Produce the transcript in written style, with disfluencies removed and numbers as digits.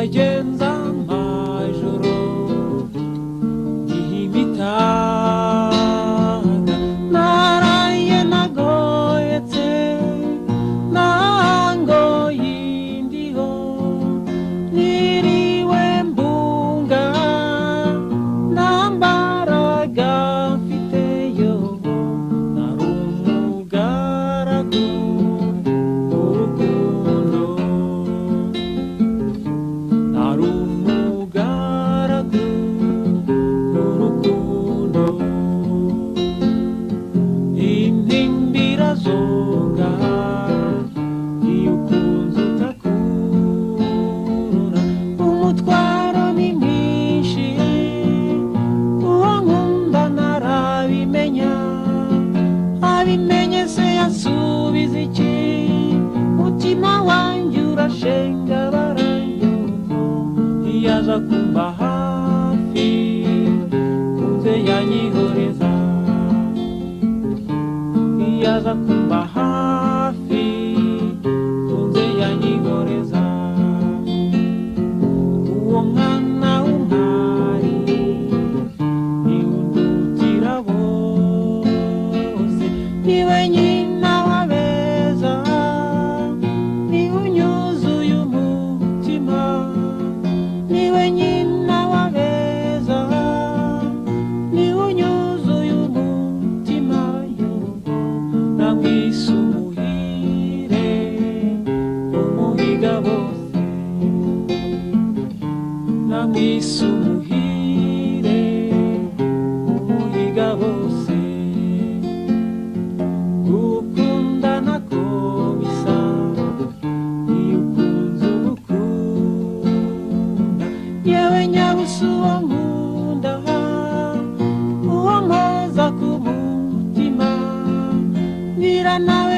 ndagenza amajoro ihimitaga naraye nagoyetse nango yindiho niriwe mbunga nambaraga mfiteyo narumugaragu urukundo narumugaragu urukundo intimbira zonga iyukunze utakurura umutwaro ni mwinshi uwo nkunda narabimenya abimenye se yasubiza iki mutima wanjye urashenga baranyumva iyaza kumba hafi kunze yanyihoreza iyaza kumba hafi kunze yanyihoreza uwo mwana w'umwari niundutira bose niwe nyina wabeza niwe unyuzuye umutima niwe nyina wabeza niwe unyuzuye umutima yobo namwise umuhire umuhiga bose namwise umuhire umuhiga bose gukundana ko bisa iyo ukunze ubukunda yewe nyabusa uwo nkunda uwo nkoza ku mutima mbwira nawe